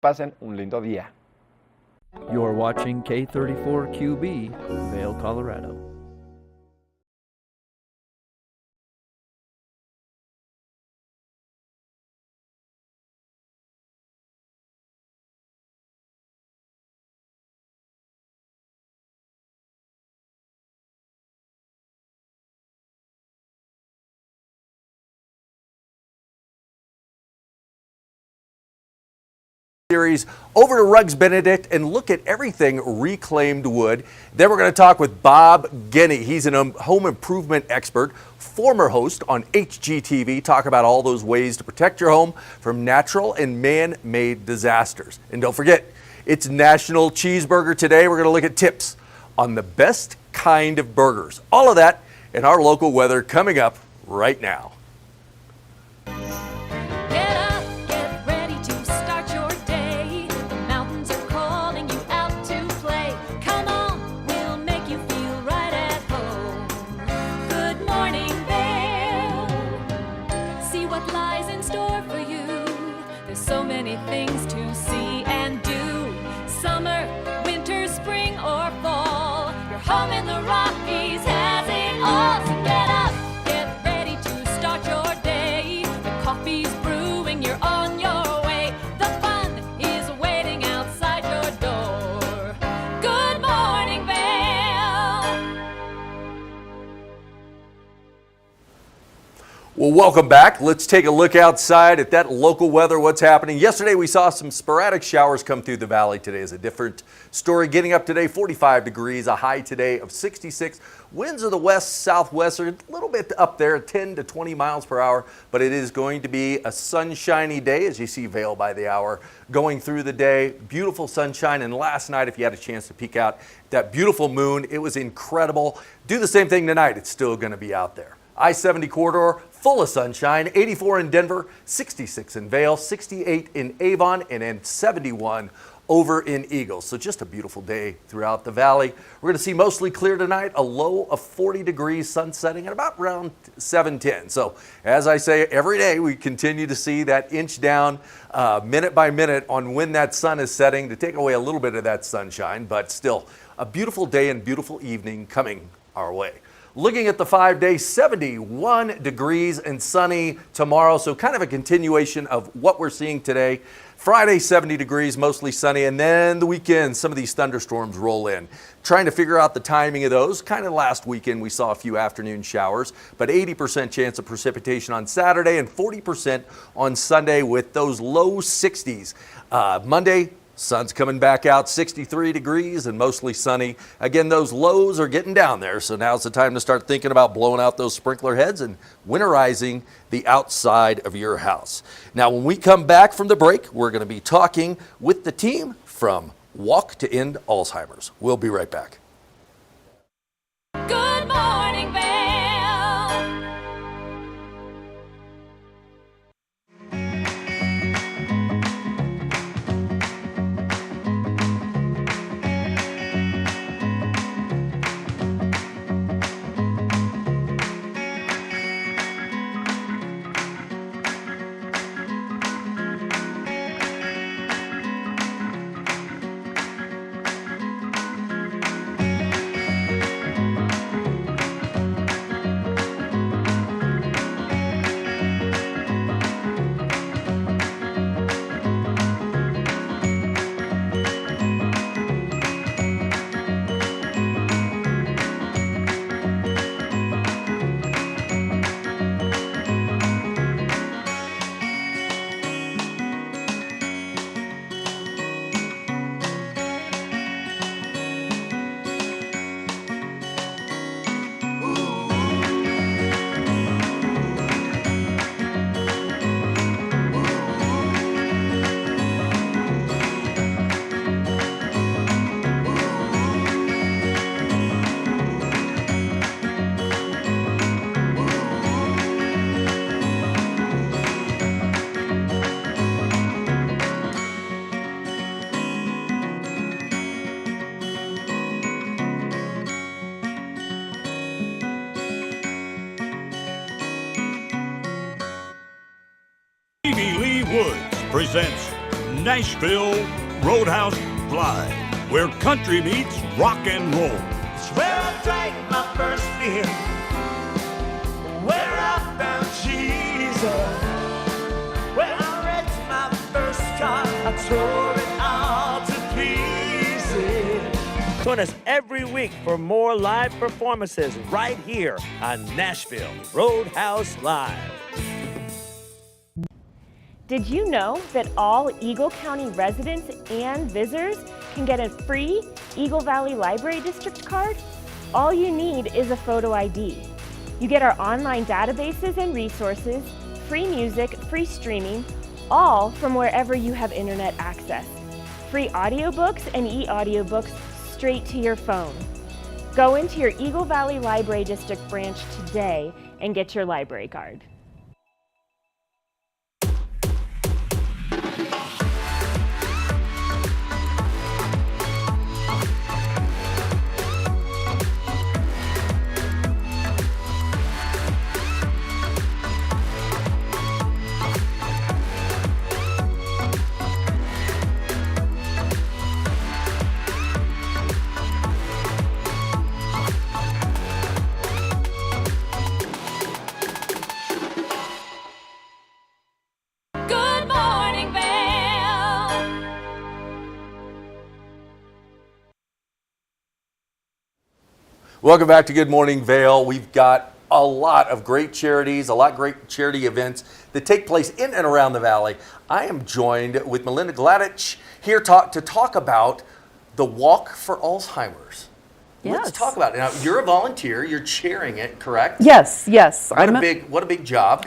Pasen un lindo día. You're watching K34QB, Vail, Colorado. Series over to Ruggs Benedict and look at everything reclaimed wood. Then we're going to talk with Bob Guiney. He's a home improvement expert, former host on HGTV. Talk about all those ways to protect your home from natural and man-made disasters. And don't forget, it's National Cheeseburger Today. We're going to look at tips on the best kind of burgers. All of that in our local weather coming up right now. Things to see and do. Summer, winter, spring, or fall. Your home in the Rockies has it all. So get up, get ready to start your day. The coffee's brewing, you're on your way. The fun is waiting outside your door. Good morning, Vail. Well, welcome back. Let's take a look outside at that local weather, what's happening. Yesterday, we saw some sporadic showers come through the valley. Today is a different story. Getting up today, 45 degrees, a high today of 66. Winds of the west-southwest are a little bit up there, 10 to 20 miles per hour, but it is going to be a sunshiny day as you see Vail by the hour going through the day. Beautiful sunshine, and last night, if you had a chance to peek out, that beautiful moon, it was incredible. Do the same thing tonight. It's still going to be out there. I-70 corridor, full of sunshine, 84 in Denver, 66 in Vail, 68 in Avon, and then 71 over in Eagles. So just a beautiful day throughout the valley. We're going to see mostly clear tonight, a low of 40 degrees, sun setting at about around 7:10. So as I say, every day we continue to see that inch down minute by minute on when that sun is setting to take away a little bit of that sunshine, but still a beautiful day and beautiful evening coming our way. Looking at the 5-day, 71 degrees and sunny tomorrow. So kind of a continuation of what we're seeing today. Friday, 70 degrees, mostly sunny. And then the weekend, some of these thunderstorms roll in. Trying to figure out the timing of those. Kind of last weekend, we saw a few afternoon showers, but 80% chance of precipitation on Saturday and 40% on Sunday with those low 60s. Monday, sun's coming back out, 63 degrees and mostly sunny. Again, those lows are getting down there, so now's the time to start thinking about blowing out those sprinkler heads and winterizing the outside of your house. Now, when we come back from the break, we're going to be talking with the team from Walk to End Alzheimer's. We'll be right back. Good morning, Vail. Woods presents Nashville Roadhouse Live, where country meets rock and roll. It's where I drank my first beer, where I found Jesus, where I wrecked my first car, I tore it all to pieces. Join us every week for more live performances right here on Nashville Roadhouse Live. Did you know that all Eagle County residents and visitors can get a free Eagle Valley Library District card? All you need is a photo ID. You get our online databases and resources, free music, free streaming, all from wherever you have internet access. Free audiobooks and e-audiobooks straight to your phone. Go into your Eagle Valley Library District branch today and get your library card. Good morning, Vail. Welcome back to Good Morning Vail. We've got a lot of great charities, a lot of great charity events that take place in and around the valley. I am joined with Melinda Gladich here to talk about the Walk for Alzheimer's. Let's Yes. talk about it. Now, you're a volunteer. You're chairing it, correct? Yes, yes. What a big job.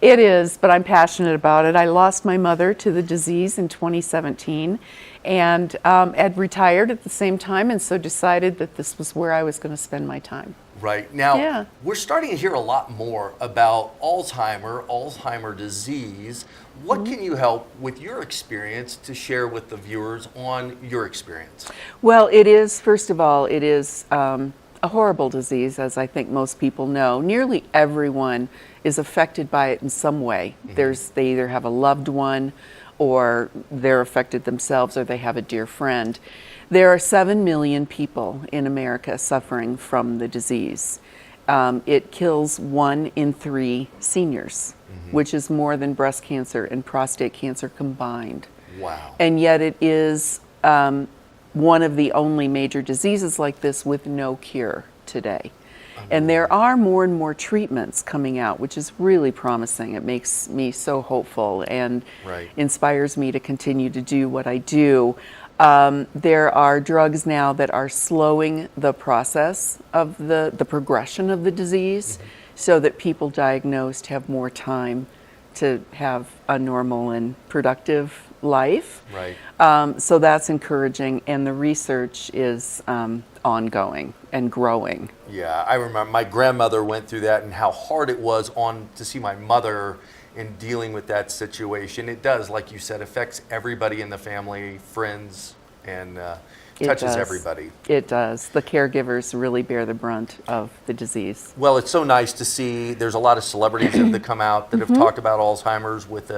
It is, but I'm passionate about it. I lost my mother to the disease in 2017 and had retired at the same time, and so decided that this was where I was going to spend my time. Right. Now, Yeah. we're starting to hear a lot more about Alzheimer's disease. What can you help with your experience to share with the viewers on your experience? Well, it is, first of all, it is a horrible disease, as I think most people know. Nearly everyone is affected by it in some way. They either have a loved one, or they're affected themselves, or they have a dear friend. There are 7 million people in America suffering from the disease. It kills 1 in 3 seniors, which is more than breast cancer and prostate cancer combined. Wow. And yet it is one of the only major diseases like this with no cure today. And there are more and more treatments coming out, which is really promising. It makes me so hopeful and Right. inspires me to continue to do what I do. There are drugs now that are slowing the process of the progression of the disease so that people diagnosed have more time to have a normal and productive life. Right. So that's encouraging, and the research is ongoing and growing. Yeah, I remember my grandmother went through that and how hard it was to see my mother in dealing with that situation. It does, like you said, affects everybody in the family, friends, and It touches does. everybody. It does. The caregivers really bear the brunt of the disease. Well, it's so nice to see. There's a lot of celebrities that come out that have talked about Alzheimer's with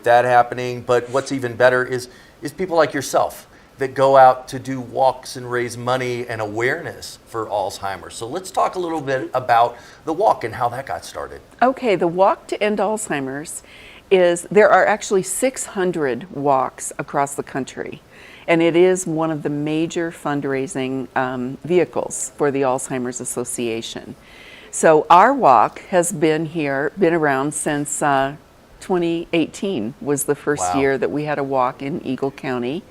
that happening. But what's even better is people like yourself that go out to do walks and raise money and awareness for Alzheimer's. So let's talk a little bit about the walk and how that got started. Okay, the Walk to End Alzheimer's there are actually 600 walks across the country. And it is one of the major fundraising vehicles for the Alzheimer's Association. So our walk has been around since 2018 was the first Wow. year that we had a walk in Eagle County.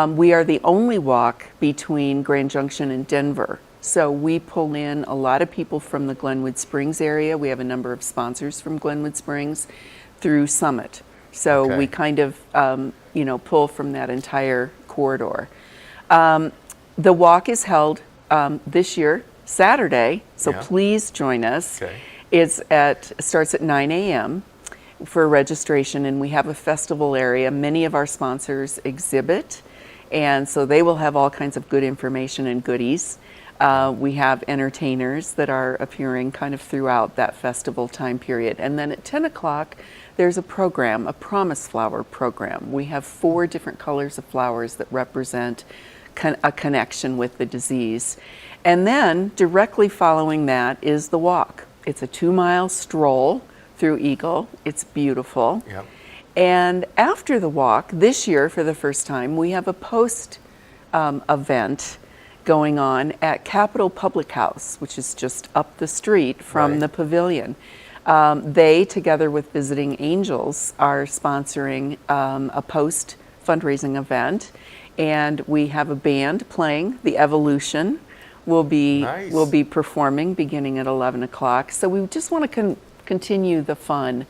We are the only walk between Grand Junction and Denver. So we pull in a lot of people from the Glenwood Springs area. We have a number of sponsors from Glenwood Springs through Summit. So Okay. we kind of, pull from that entire corridor. The walk is held this year, Saturday, so Yeah. please join us. Okay. It starts at 9 a.m. for registration, and we have a festival area. Many of our sponsors exhibit, and so they will have all kinds of good information and goodies. We have entertainers that are appearing kind of throughout that festival time period. And then at 10 o'clock, there's a program, a Promise Flower program. We have 4 different colors of flowers that represent a connection with the disease. And then directly following that is the walk. It's a 2-mile stroll through Eagle. It's beautiful. Yep. And after the walk, this year for the first time, we have a post event going on at Capitol Public House, which is just up the street from Right. the pavilion. They, together with Visiting Angels, are sponsoring a post fundraising event, and we have a band playing. The Evolution will be Nice. will be performing beginning at 11 o'clock. So we just want to continue the fun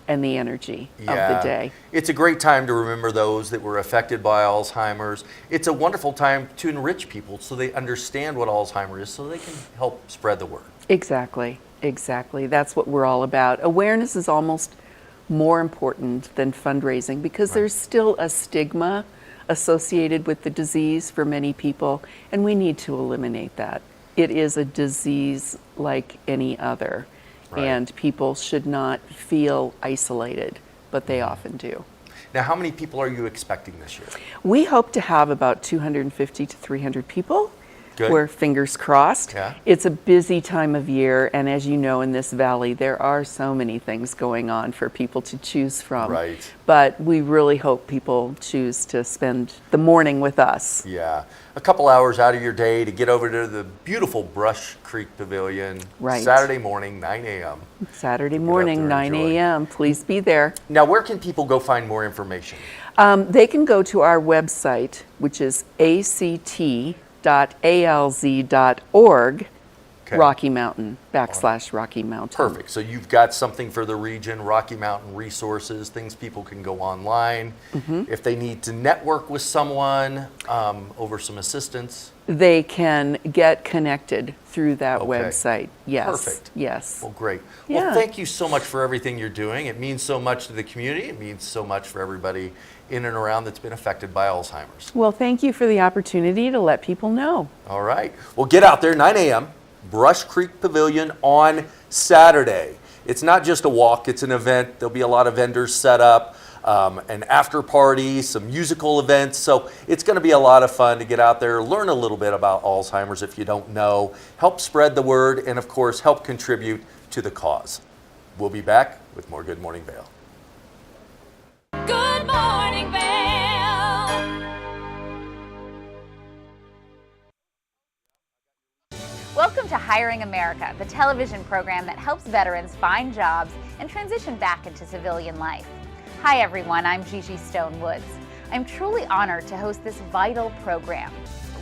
and the energy of the day. It's a great time to remember those that were affected by Alzheimer's. It's a wonderful time to enrich people so they understand what Alzheimer's is so they can help spread the word. Exactly, exactly. That's what we're all about. Awareness is almost more important than fundraising because there's still a stigma associated with the disease for many people, and we need to eliminate that. It is a disease like any other, and people should not feel isolated, but they often do. Now, how many people are you expecting this year? We hope to have about 250 to 300 people. Good. We're fingers crossed. Yeah. It's a busy time of year, and as you know, in this valley, there are so many things going on for people to choose from. Right. But we really hope people choose to spend the morning with us. Yeah, a couple hours out of your day to get over to the beautiful Brush Creek Pavilion. Right. Saturday morning, 9 a.m. Saturday there morning, and 9 enjoy. a.m. Please be there. Now, where can people go find more information? They can go to our website, which is act.alz.org, Okay. Rocky Mountain, /Rocky Mountain. Perfect. So you've got something for the region, Rocky Mountain resources, things people can go online. If they need to network with someone over some assistance. They can get connected through that Okay. website. Yes. Perfect. Yes. Well, great. Yeah. Well, thank you so much for everything you're doing. It means so much to the community. It means so much for everybody in and around that's been affected by Alzheimer's. Well, thank you for the opportunity to let people know. All right. Well, get out there, 9 a.m., Brush Creek Pavilion on Saturday. It's not just a walk, it's an event. There'll be a lot of vendors set up, an after party, some musical events. So it's going to be a lot of fun to get out there, learn a little bit about Alzheimer's if you don't know, help spread the word, and of course, help contribute to the cause. We'll be back with more Good Morning Vail. Good morning, Vail. Welcome to Hiring America, the television program that helps veterans find jobs and transition back into civilian life. Hi everyone, I'm Gigi Stone Woods. I'm truly honored to host this vital program.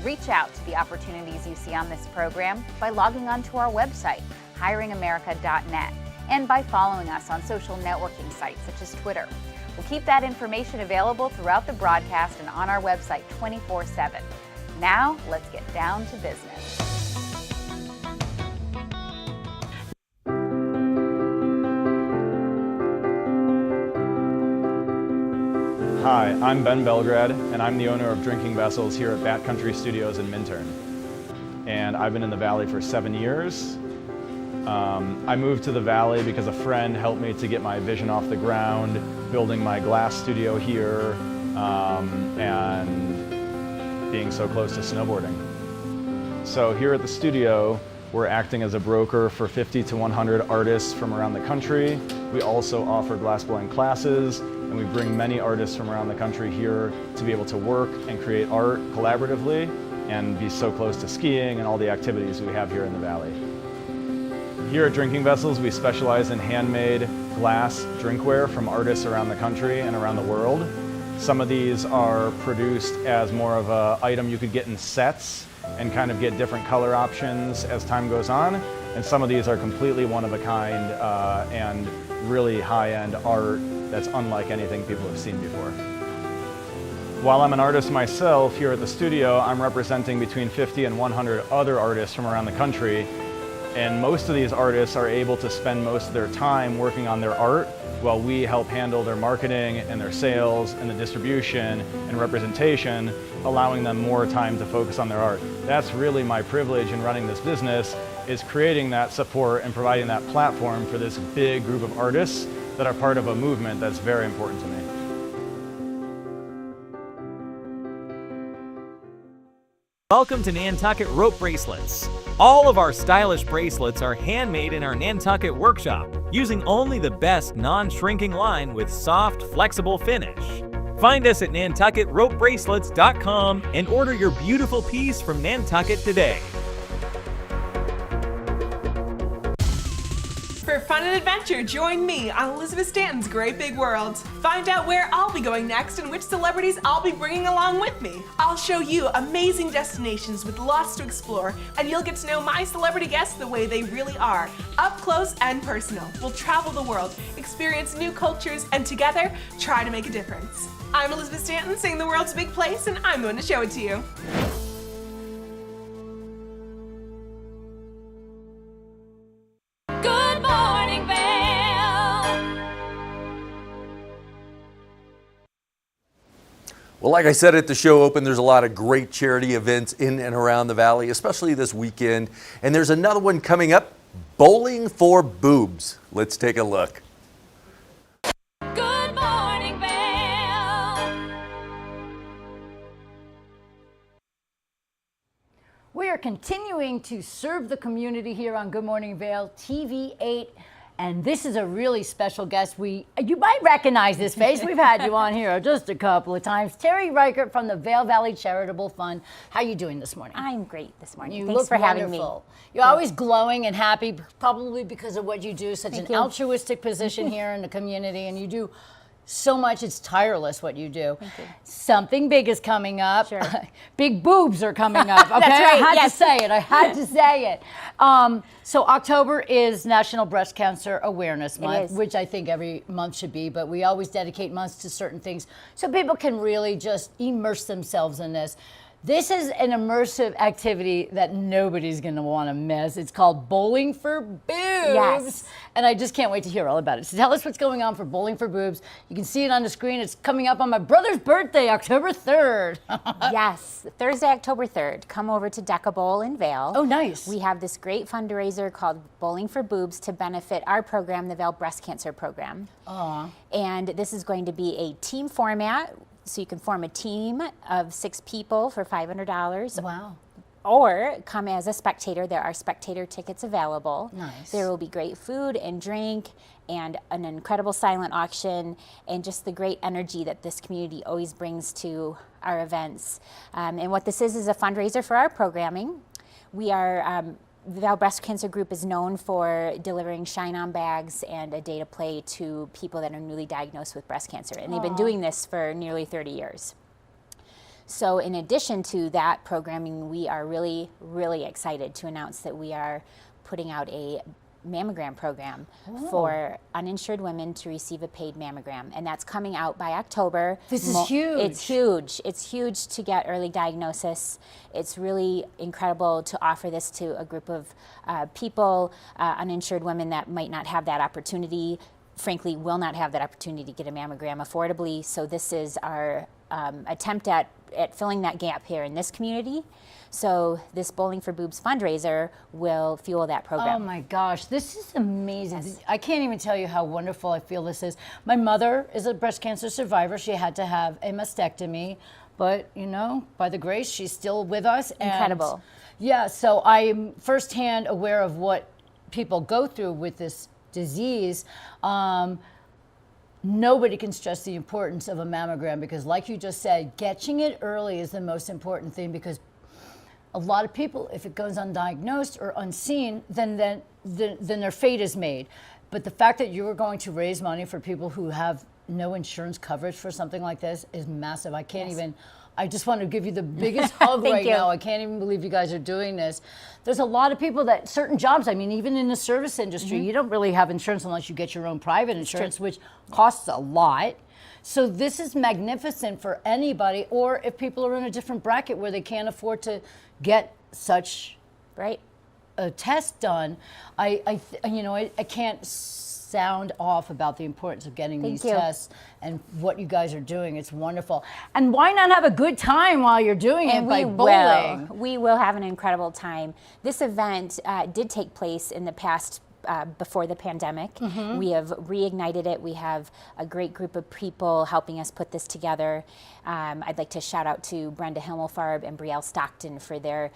Reach out to the opportunities you see on this program by logging onto our website, hiringamerica.net, and by following us on social networking sites such as Twitter. We'll keep that information available throughout the broadcast and on our website 24/7. Now, let's get down to business. Hi, I'm Ben Belgrad, and I'm the owner of Drinking Vessels here at Bat Country Studios in Minturn. And I've been in the Valley for 7 years. I moved to the Valley because a friend helped me to get my vision off the ground, building my glass studio here, and being so close to snowboarding. So here at the studio, we're acting as a broker for 50 to 100 artists from around the country. We also offer glassblowing classes, and we bring many artists from around the country here to be able to work and create art collaboratively and be so close to skiing and all the activities we have here in the Valley. Here at Drinking Vessels, we specialize in handmade glass drinkware from artists around the country and around the world. Some of these are produced as more of an item you could get in sets and kind of get different color options as time goes on. And some of these are completely one of a kind and really high-end art that's unlike anything people have seen before. While I'm an artist myself here at the studio, I'm representing between 50 and 100 other artists from around the country. And most of these artists are able to spend most of their time working on their art while we help handle their marketing and their sales and the distribution and representation, allowing them more time to focus on their art. That's really my privilege in running this business, is creating that support and providing that platform for this big group of artists that are part of a movement that's very important to me. Welcome to Nantucket Rope Bracelets. All of our stylish bracelets are handmade in our Nantucket workshop, using only the best non-shrinking line with soft, flexible finish. Find us at nantucketropebracelets.com and order your beautiful piece from Nantucket today. For fun and adventure, join me on Elizabeth Stanton's Great Big World. Find out where I'll be going next and which celebrities I'll be bringing along with me. I'll show you amazing destinations with lots to explore, and you'll get to know my celebrity guests the way they really are, up close and personal. We'll travel the world, experience new cultures, and together, try to make a difference. I'm Elizabeth Stanton, saying the world's a big place, and I'm going to show it to you. Good morning, Vail. Well, like I said at the show open, there's a lot of great charity events in and around the Valley, especially this weekend. And there's another one coming up, Bowling for Boobs. Let's take a look. Good morning, Vail. We are continuing to serve the community here on Good Morning Vail, TV8, and this is a really special guest. You might recognize this face. We've had you on here just a couple of times. Terry Reichert from the Vail Valley Charitable Fund. How are you doing this morning? I'm great this morning. You Thanks look for having me. wonderful. You're always glowing and happy, probably because of what you do. Such an altruistic position here in the community, and you do so much. It's tireless what you do. Thank you. Something big is coming up. Sure. Big boobs are coming up. Okay, That's right, I had yes. to say it. I had to say it. So October is National Breast Cancer Awareness Month, is. which I think every month should be, but we always dedicate months to certain things so people can really just immerse themselves in this. This is an immersive activity that nobody's going to want to miss. It's called Bowling for Boobs. Yes. And I just can't wait to hear all about it. So tell us what's going on for Bowling for Boobs. You can see it on the screen. It's coming up on my brother's birthday, October 3rd. Yes, Thursday, October 3rd. Come over to Deca Bowl in Vail. Oh, nice. We have this great fundraiser called Bowling for Boobs to benefit our program, the Vail Breast Cancer Program. And this is going to be a team format. So you can form a team of 6 people for $500. Wow. Or come as a spectator. There are spectator tickets available. Nice. There will be great food and drink and an incredible silent auction and just the great energy that this community always brings to our events. And what this is a fundraiser for our programming. We are, the Vail Breast Cancer Group is known for delivering shine-on bags and a day to play to people that are newly diagnosed with breast cancer. And they've been doing this for nearly 30 years. So in addition to that programming, we are really, really excited to announce that we are putting out a mammogram program for uninsured women to receive a paid mammogram, and that's coming out by October. This is huge. It's huge. It's huge to get early diagnosis. It's really incredible to offer this to a group of people, uninsured women that might not have that opportunity, frankly will not have that opportunity to get a mammogram affordably. So this is our attempt at filling that gap here in this community. So this Bowling for Boobs fundraiser will fuel that program. Oh my gosh, this is amazing. Yes. I can't even tell you how wonderful I feel this is. My mother is a breast cancer survivor. She had to have a mastectomy, but you know, by the grace, she's still with us. Incredible. And yeah, so I'm firsthand aware of what people go through with this disease. Nobody can stress the importance of a mammogram because, like you just said, catching it early is the most important thing, because a lot of people, if it goes undiagnosed or unseen, then their fate is made. But the fact that you are going to raise money for people who have no insurance coverage for something like this is massive. I can't even, I just want to give you the biggest hug right now. I can't even believe you guys are doing this. There's a lot of people that certain jobs, I mean, even in the service industry, you don't really have insurance unless you get your own private insurance, which costs a lot. So this is magnificent for anybody, or if people are in a different bracket where they can't afford to get such a test done. I can't sound off about the importance of getting Thank these you. tests and what you guys are doing. It's wonderful. And why not have a good time while you're doing it by bowling? We will have an incredible time. This event did take place in the past before the pandemic. We have reignited it. We have a great group of people helping us put this together. I'd like to shout out to Brenda Himmelfarb and Brielle Stockton for their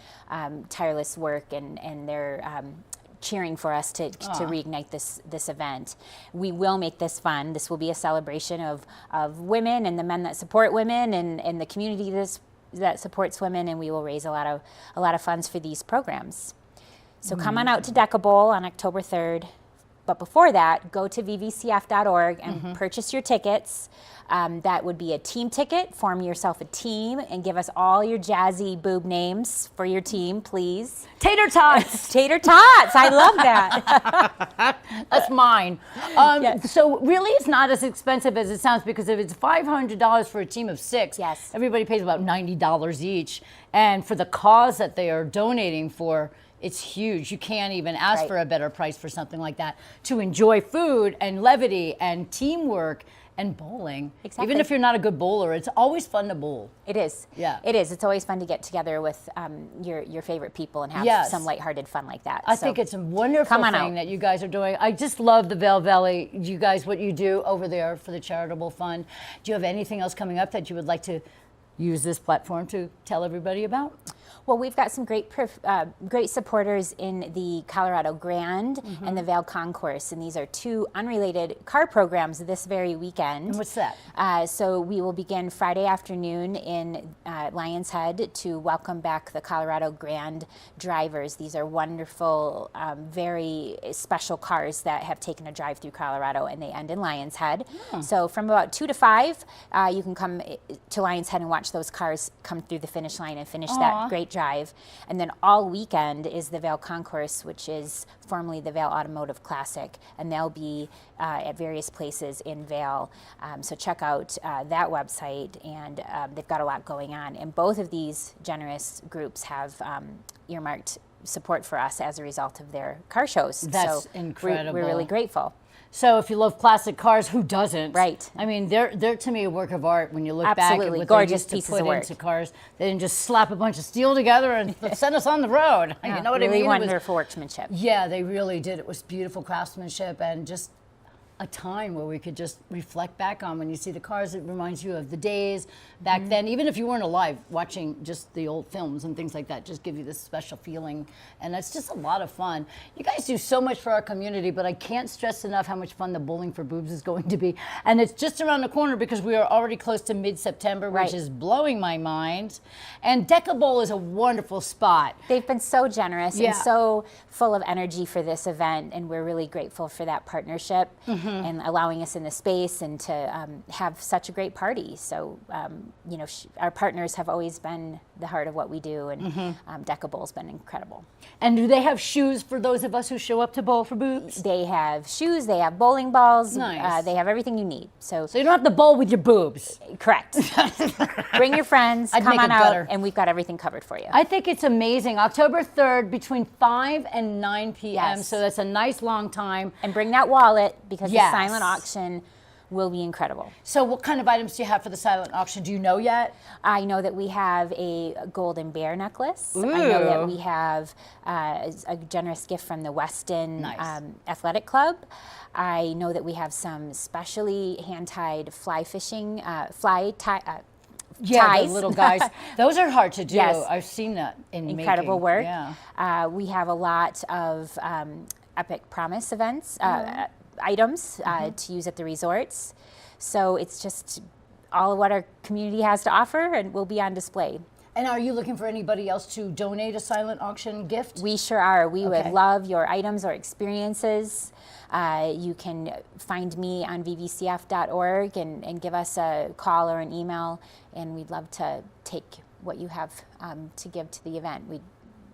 tireless work and their cheering for us to reignite this event. We will make this fun. This will be a celebration of women and the men that support women and the community that supports women, and we will raise a lot of funds for these programs. So come on out to Deca Bowl on October 3rd. But before that, go to vvcf.org and purchase your tickets. That would be a team ticket. Form yourself a team and give us all your jazzy boob names for your team, please. Tater tots. Tater tots. I love that. That's mine. Yes. So really, it's not as expensive as it sounds, because if it's $500 for a team of 6, Yes. everybody pays about $90 each. And for the cause that they are donating for, it's huge. You can't even ask Right. for a better price for something like that. To enjoy food and levity and teamwork and bowling. Exactly. Even if you're not a good bowler, it's always fun to bowl. It is. Yeah. It is. It's always fun to get together with your favorite people and have Yes. some lighthearted fun like that. I So think it's a wonderful come on thing out. that you guys are doing. I just love the Vail Valley, you guys, what you do over there for the charitable fund. Do you have anything else coming up that you would like to use this platform to tell everybody about? Well, we've got some great supporters in the Colorado Grand and the Vail Concourse, and these are two unrelated car programs this very weekend. And what's that? So we will begin Friday afternoon in Lion's Head to welcome back the Colorado Grand drivers. These are wonderful, very special cars that have taken a drive through Colorado, and they end in Lion's Head. So from about 2 to 5, you can come to Lion's Head and watch those cars come through the finish line and finish that great drive. And then all weekend is the Vail Concourse, which is formerly the Vail Automotive Classic, and they'll be at various places in Vail. So check out that website, and they've got a lot going on. And both of these generous groups have earmarked support for us as a result of their car shows. That's so incredible. We're really grateful. So if you love classic cars, who doesn't? Right. I mean, they're to me a work of art when you look back at Absolutely. what Gorgeous they used to pieces put of work. into cars. They didn't just slap a bunch of steel together and send us on the road. You know what I really mean? It was- wonderful workmanship. Yeah, they really did. It was beautiful craftsmanship and just a time where we could just reflect back on. When you see the cars, it reminds you of the days back then. Even if you weren't alive, watching just the old films and things like that just give you this special feeling, and it's just a lot of fun. You guys do so much for our community, but I can't stress enough how much fun the Bowling for Boobs is going to be. And it's just around the corner because we are already close to mid-September, which Right. is blowing my mind. And Deca Bowl is a wonderful spot. They've been so generous Yeah. and so full of energy for this event, and we're really grateful for that partnership and allowing us in the space and to have such a great party. So, you know, our partners have always been the heart of what we do, and Deca Bowl's been incredible. And do they have shoes for those of us who show up to Bowl for Boobs? They have shoes, they have bowling balls, Nice. they have everything you need. So So you don't have to bowl with your boobs. correct. Bring your friends, I'd come make on it out, better. and we've got everything covered for you. I think it's amazing. October 3rd between 5 and 9 p.m. Yes. So that's a nice long time. And bring that wallet, because Yes. the silent auction will be incredible. So what kind of items do you have for the silent auction? Do you know yet? I know that we have a golden bear necklace. I know Ooh. that we have a generous gift from the Weston Nice. Athletic Club. I know that we have some specially hand-tied fly fishing, Yeah, ties. the little guys. Those are hard to do. Yes. I've seen that in Incredible making. work. Yeah. We have a lot of Epic Promise events, items to use at the resorts. So it's just all of what our community has to offer, and will be on display. And are you looking for anybody else to donate a silent auction gift? We sure are. We Okay. would love your items or experiences. You can find me on vvcf.org and give us a call or an email, and we'd love to take what you have to give to the event.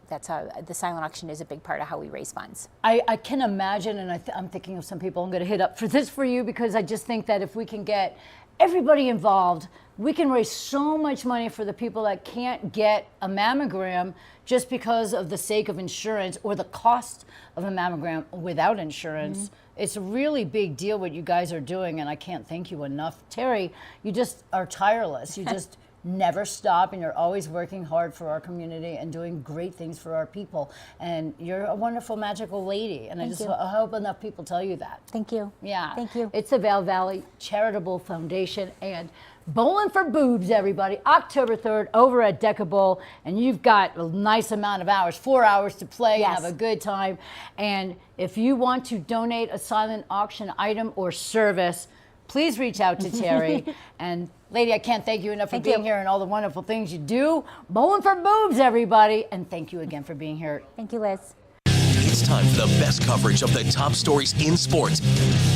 That's how the silent auction is a big part of how we raise funds. I can imagine, and I'm thinking of some people I'm going to hit up for this for you, because I just think that if we can get everybody involved, we can raise so much money for the people that can't get a mammogram just because of the sake of insurance or the cost of a mammogram without insurance. It's a really big deal what you guys are doing, and I can't thank you enough. Terry, you just are tireless. You just never stop, and you're always working hard for our community and doing great things for our people. And you're a wonderful, magical lady, and I hope enough people tell you that. Thank you. Yeah. Thank you. It's the Vail Valley Charitable Foundation, and Bowling for Boobs, everybody, October 3rd over at Deca Bowl, and you've got a nice amount of hours, 4 hours to play and have a good time. And if you want to donate a silent auction item or service, please reach out to Terry. And lady, I can't thank you enough for being here and all the wonderful things you do. Bowling for Boobs, everybody, and thank you again for being here. Thank you, Liz. It's time for the best coverage of the top stories in sports.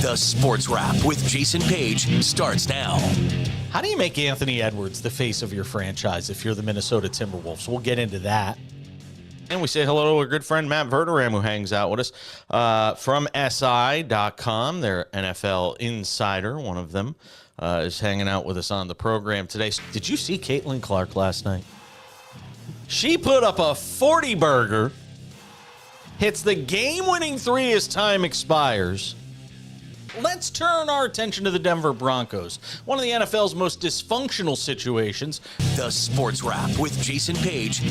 The Sports Wrap with Jason Page starts now. How do you make Anthony Edwards the face of your franchise if you're the Minnesota Timberwolves? We'll get into that. And we say hello to our good friend Matt Verderam, who hangs out with us from SI.com. Their NFL insider, one of them, is hanging out with us on the program today. Did you see Caitlin Clark last night? She put up a 40-burger, hits the game-winning three as time expires. Let's turn our attention to the Denver Broncos, one of the NFL's most dysfunctional situations. The Sports Wrap with Jason Page.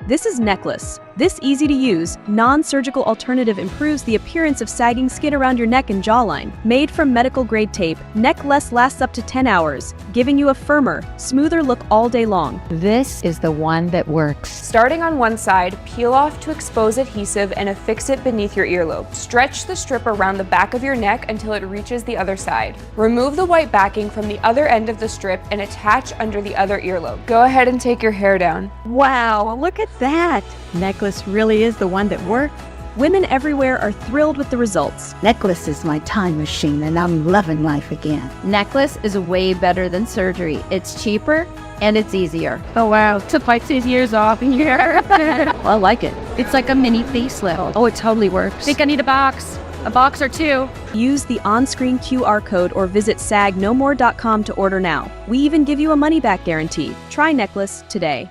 This is Necklace. This easy-to-use, non-surgical alternative improves the appearance of sagging skin around your neck and jawline. Made from medical-grade tape, Necklace lasts up to 10 hours, giving you a firmer, smoother look all day long. This is the one that works. Starting on one side, peel off to expose adhesive and affix it beneath your earlobe. Stretch the strip around the back of your neck until it reaches the other side. Remove the white backing from the other end of the strip and attach under the other earlobe. Go ahead and take your hair down. Wow, look at that! Necklace really is the one that works. Women everywhere are thrilled with the results. Necklace is my time machine, and I'm loving life again. Necklace is way better than surgery. It's cheaper and it's easier. Oh wow, took like 6 years off here. Well, I like it. It's like a mini facelift. Oh, it totally works. Think I need a box or two. Use the on-screen QR code or visit sagnomore.com to order now. We even give you a money-back guarantee. Try Necklace today.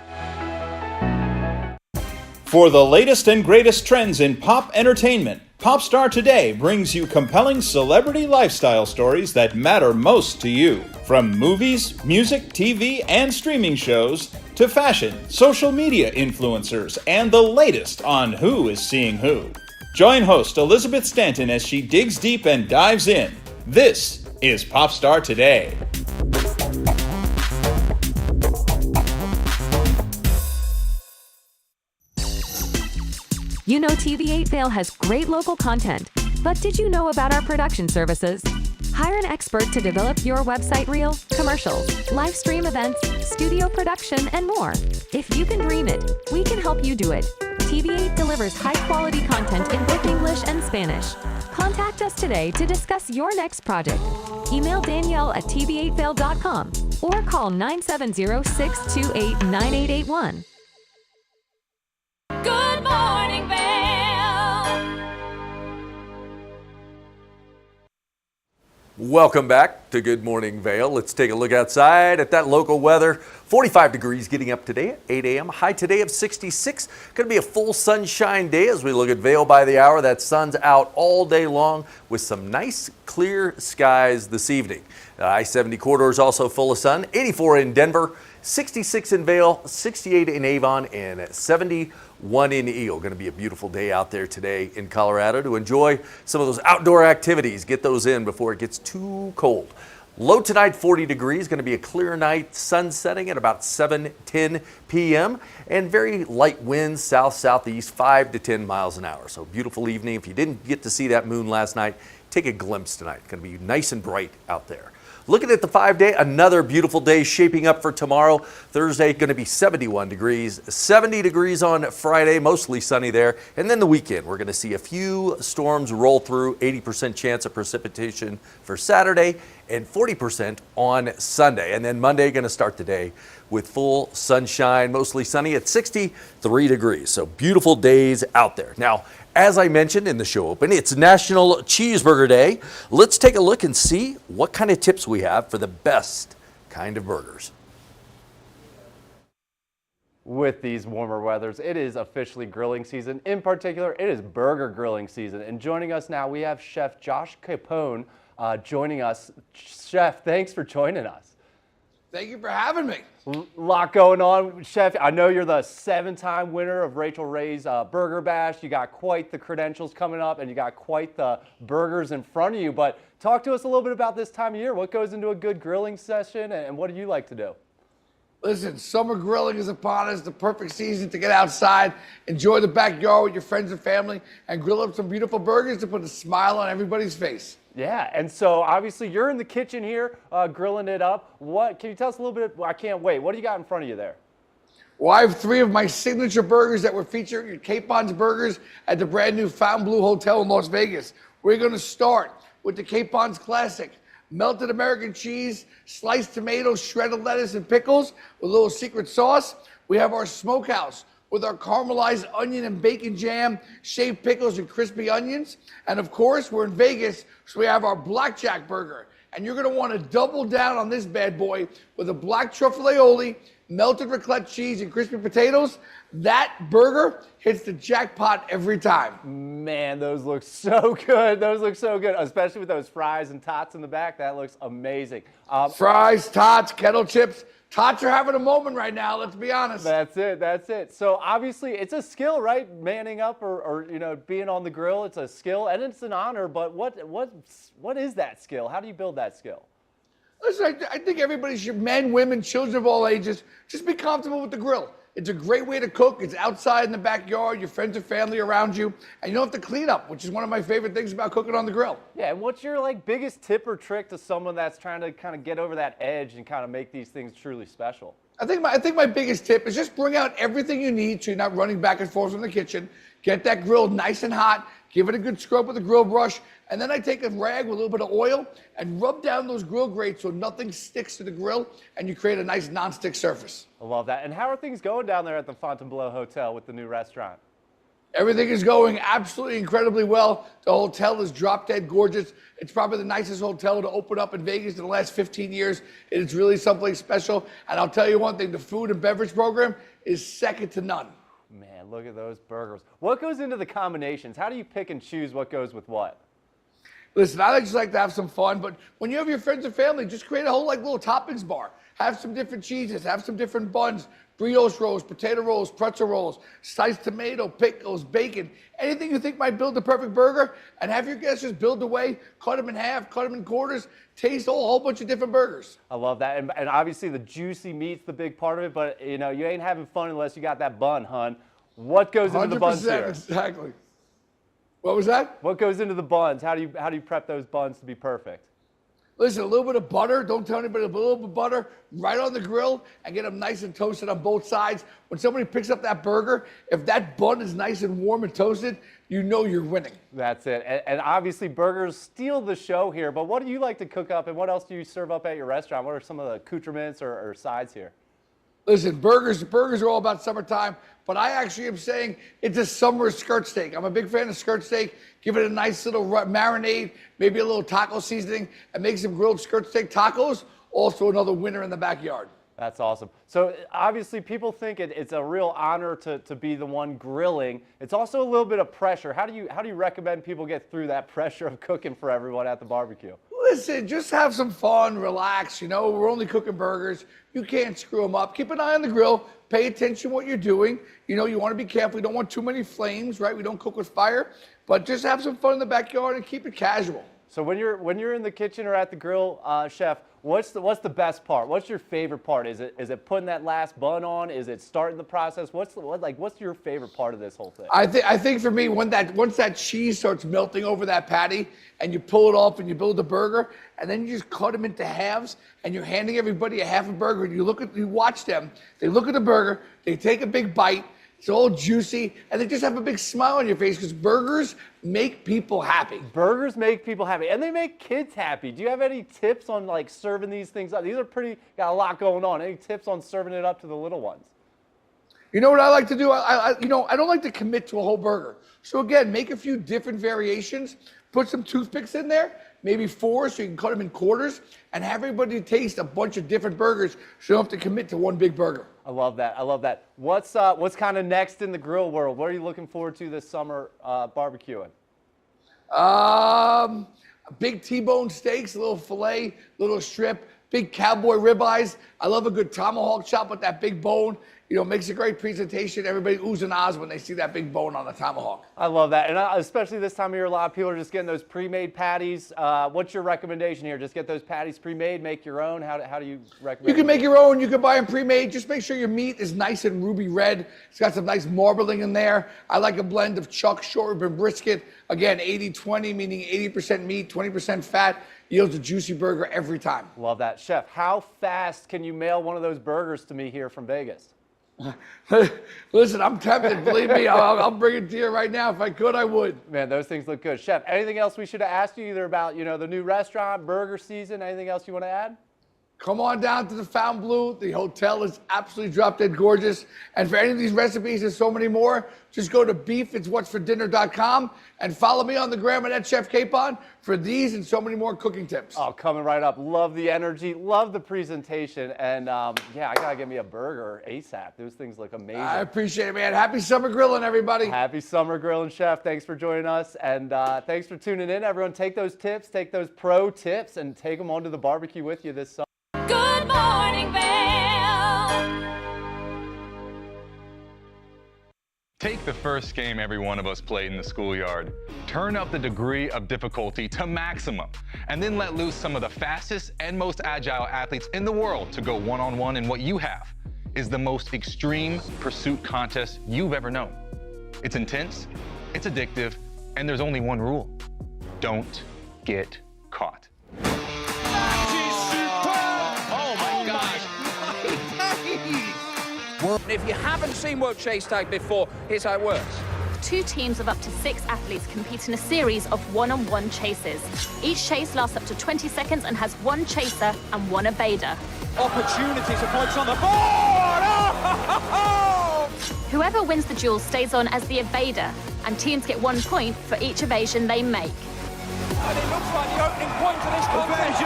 For the latest and greatest trends in pop entertainment, Popstar Today brings you compelling celebrity lifestyle stories that matter most to you. From movies, music, TV, and streaming shows, to fashion, social media influencers, and the latest on who is seeing who. Join host Elizabeth Stanton as she digs deep and dives in. This is Popstar Today. You know TV8 Vail has great local content, but did you know about our production services? Hire an expert to develop your website reel, commercials, live stream events, studio production, and more. If you can dream it, we can help you do it. TV8 delivers high-quality content in both English and Spanish. Contact us today to discuss your next project. Email Danielle at tv8vail.com or call 970-628-9881. Good morning, Vail. Welcome back to Good Morning Vail. Let's take a look outside at that local weather. 45 degrees getting up today at 8 a.m. High today of 66. Going to be a full sunshine day as we look at Vail by the hour. That sun's out all day long with some nice clear skies this evening. The I-70 corridor is also full of sun. 84 in Denver, 66 in Vail, 68 in Avon, and 71 in Eagle. Going to be a beautiful day out there today in Colorado to enjoy some of those outdoor activities. Get those in before it gets too cold. Low tonight, 40 degrees. Going to be a clear night, sun setting at about 7:10 p.m. and very light winds, south-southeast, 5 to 10 miles an hour. So beautiful evening. If you didn't get to see that moon last night, take a glimpse tonight. It's going to be nice and bright out there. Looking at the 5-day, another beautiful day shaping up for tomorrow. Thursday, going to be 71 degrees, 70 degrees on Friday, mostly sunny there. And then the weekend, we're going to see a few storms roll through, 80% chance of precipitation for Saturday, and 40% on Sunday. And then Monday, going to start the day with full sunshine, mostly sunny at 63 degrees. So beautiful days out there. Now, as I mentioned in the show open, it's National Cheeseburger Day. Let's take a look and see what kind of tips we have for the best kind of burgers. With these warmer weathers, it is officially grilling season. In particular, it is burger grilling season. And joining us now, we have Chef Josh Capone joining us. Chef, thanks for joining us. Thank you for having me. Lot going on. Chef, I know you're the 7-time winner of Rachel Ray's Burger Bash. You got quite the credentials coming up, and you got quite the burgers in front of you. But talk to us a little bit about this time of year. What goes into a good grilling session, and what do you like to do? Listen, summer grilling is upon us, the perfect season to get outside, enjoy the backyard with your friends and family, and grill up some beautiful burgers to put a smile on everybody's face. Yeah, and so obviously you're in the kitchen here grilling it up. Can you tell us a little bit? I can't wait. What do you got in front of you there? Well, I have 3 of my signature burgers that were featured at Capon's Burgers at the brand new Fontainebleau Hotel in Las Vegas. We're going to start with the Capon's Classic. Melted American cheese, sliced tomatoes, shredded lettuce, and pickles with a little secret sauce. We have our smokehouse with our caramelized onion and bacon jam, shaved pickles, and crispy onions. And of course, we're in Vegas, so we have our blackjack burger. And you're gonna wanna double down on this bad boy with a black truffle aioli, melted raclette cheese, and crispy potatoes. That burger hits the jackpot every time. Man, those look so good. Those look so good, especially with those fries and tots in the back. That looks amazing. Fries, tots, kettle chips. Tots are having a moment right now, let's be honest. That's it, that's it. So obviously it's a skill, right? Manning up or being on the grill, it's a skill and it's an honor, but what is that skill? How do you build that skill? Listen, I think everybody should, men, women, children of all ages, just be comfortable with the grill. It's a great way to cook. It's outside in the backyard, your friends and family around you, and you don't have to clean up, which is one of my favorite things about cooking on the grill. Yeah, and what's your biggest tip or trick to someone that's trying to kind of get over that edge and kind of make these things truly special? I think my biggest tip is just bring out everything you need so you're not running back and forth from the kitchen. Get that grill nice and hot, give it a good scrub with a grill brush, and then I take a rag with a little bit of oil and rub down those grill grates so nothing sticks to the grill and you create a nice non-stick surface. I love that. And how are things going down there at the Fontainebleau Hotel with the new restaurant? Everything is going absolutely incredibly well. The hotel is drop dead gorgeous. It's probably the nicest hotel to open up in Vegas in the last 15 years. It is really something special. And I'll tell you one thing, the food and beverage program is second to none. Man, look at those burgers. What goes into the combinations? How do you pick and choose what goes with what? Listen, I just like to have some fun, but when you have your friends and family, just create a whole little toppings bar. Have some different cheeses, have some different buns, brioche rolls, potato rolls, pretzel rolls, sliced tomato, pickles, bacon, anything you think might build the perfect burger, and have your guests just build away, cut them in half, cut them in quarters, taste a whole bunch of different burgers. I love that, and obviously the juicy meat's the big part of it, but you ain't having fun unless you got that bun, hun. What goes into the buns here? 100%, exactly. What was that? What goes into the buns? How do you prep those buns to be perfect? Listen, a little bit of butter, don't tell anybody, a little bit of butter right on the grill and get them nice and toasted on both sides. When somebody picks up that burger, if that bun is nice and warm and toasted, you know you're winning. That's it. And obviously burgers steal the show here, but what do you like to cook up and what else do you serve up at your restaurant? What are some of the accoutrements or sides here? Listen, burgers are all about summertime, but I actually am saying it's a summer skirt steak. I'm a big fan of skirt steak. Give it a nice little marinade, maybe a little taco seasoning, and make some grilled skirt steak tacos. Also another winner in the backyard. That's awesome. So obviously people think it's a real honor to be the one grilling. It's also a little bit of pressure. How do you recommend people get through that pressure of cooking for everyone at the barbecue? Listen, just have some fun, relax. We're only cooking burgers. You can't screw them up. Keep an eye on the grill. Pay attention to what you're doing. You want to be careful. You don't want too many flames, right? We don't cook with fire. But just have some fun in the backyard and keep it casual. So when you're in the kitchen or at the grill, Chef, what's the best part? What's your favorite part? Is it putting that last bun on? Is it starting the process? What's your favorite part of this whole thing? I think for me, once that cheese starts melting over that patty and you pull it off and you build a burger and then you just cut them into halves and you're handing everybody a half a burger and you watch them, they look at the burger, they take a big bite, It's all juicy, and they just have a big smile on your face because burgers make people happy. Burgers make people happy, and they make kids happy. Do you have any tips on like serving these things up? These are got a lot going on. Any tips on serving it up to the little ones? You know what I like to do? I don't like to commit to a whole burger. So again, make a few different variations. Put some toothpicks in there, maybe 4, so you can cut them in quarters, and have everybody taste a bunch of different burgers, so you don't have to commit to one big burger. I love that. I love that. What's kind of next in the grill world? What are you looking forward to this summer barbecuing? Big T-bone steaks, a little filet, little strip, big cowboy ribeyes. I love a good tomahawk chop with that big bone. You know, makes a great presentation. Everybody oohs and ahs when they see that big bone on the tomahawk. I love that. And especially this time of year, a lot of people are just getting those pre-made patties. What's your recommendation here? Just get those patties pre-made, make your own? How do you recommend? You can make your own. You can buy them pre-made. Just make sure your meat is nice and ruby red. It's got some nice marbling in there. I like a blend of chuck, short rib, and brisket. Again, 80-20, meaning 80% meat, 20% fat. Yields a juicy burger every time. Love that. Chef, how fast can you mail one of those burgers to me here from Vegas? Listen, I'm tempted. Believe me, I'll bring it to you right now. If I could, I would. Man, those things look good. Chef, anything else we should have asked you, either about, the new restaurant, burger season, anything else you want to add? Come on down to the Fontainebleau. The hotel is absolutely drop dead gorgeous. And for any of these recipes and so many more, just go to beefitswhatsfordinner.com and follow me on the gram at Chef Capon for these and so many more cooking tips. Oh, coming right up. Love the energy, love the presentation, and yeah, I gotta get me a burger ASAP. Those things look amazing. I appreciate it, man. Happy summer grilling, everybody. Happy summer grilling, Chef. Thanks for joining us, and thanks for tuning in. Everyone, take those tips, take those pro tips, and take them onto the barbecue with you this summer. Good morning, Vail. Take the first game every one of us played in the schoolyard. Turn up the degree of difficulty to maximum, and then let loose some of the fastest and most agile athletes in the world to go one-on-one in what you have is the most extreme pursuit contest you've ever known. It's intense, it's addictive, and there's only one rule. Don't get caught. If you haven't seen World Chase Tag before, here's how it works. 2 teams of up to 6 athletes compete in a series of one-on-one chases. Each chase lasts up to 20 seconds and has 1 chaser and 1 evader. Opportunity to points on the board! Oh! Whoever wins the duel stays on as the evader, and teams get 1 point for each evasion they make. And it looks like the opening point of this contest.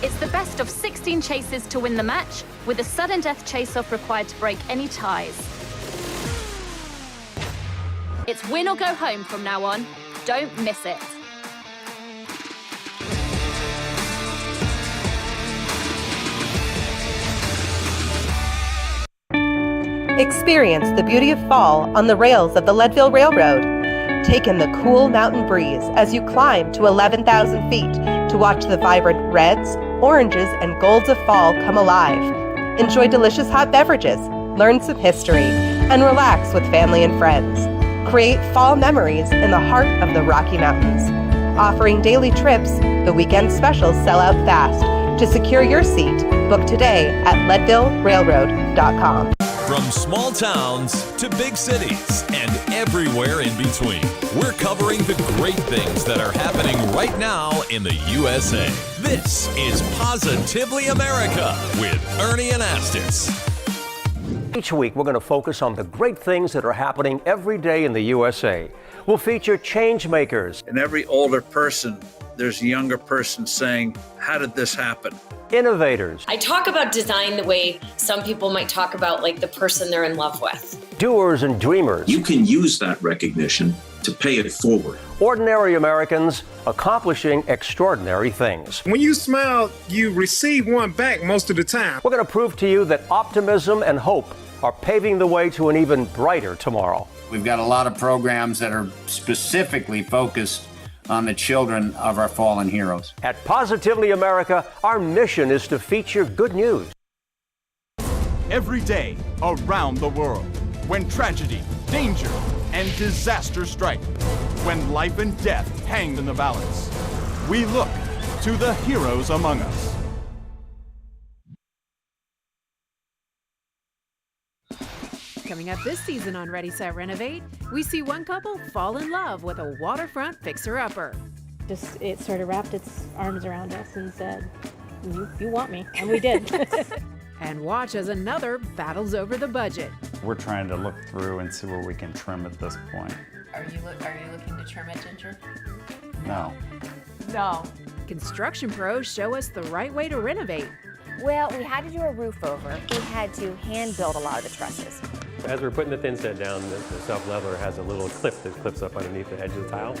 It's the best of 16 chases to win the match, with a sudden death chase-off required to break any ties. It's win or go home from now on. Don't miss it. Experience the beauty of fall on the rails of the Leadville Railroad. Take in the cool mountain breeze as you climb to 11,000 feet to watch the vibrant reds, oranges, and golds of fall come alive. Enjoy delicious hot beverages, learn some history, and relax with family and friends. Create fall memories in the heart of the Rocky Mountains. Offering daily trips, the weekend specials sell out fast. To secure your seat, book today at leadvillerailroad.com. From small towns to big cities and everywhere in between, we're covering the great things that are happening right now in the USA. This is Positively America with Ernie Anastas. Each week, we're going to focus on the great things that are happening every day in the USA. We'll feature change makers. In every older person, there's a younger person saying, how did this happen? Innovators. I talk about design the way some people might talk about like the person they're in love with. Doers and dreamers. You can use that recognition to pay it forward. Ordinary Americans accomplishing extraordinary things. When you smile, you receive one back most of the time. We're going to prove to you that optimism and hope are paving the way to an even brighter tomorrow. We've got a lot of programs that are specifically focused on the children of our fallen heroes. At Positively America, our mission is to feature good news. Every day around the world, when tragedy, danger, and disaster strike, when life and death hang in the balance, we look to the heroes among us. Coming up this season on Ready, Set, Renovate, we see one couple fall in love with a waterfront fixer-upper. Just it sort of wrapped its arms around us and said, you want me, and we did. And watch as another battles over the budget. We're trying to look through and see where we can trim at this point. Are you looking to trim it, Ginger? No. No. Construction pros show us the right way to renovate. Well, we had to do a roof over. We had to hand build a lot of the trusses. As we're putting the thin set down, the self-leveler has a little clip that clips up underneath the edge of the tile.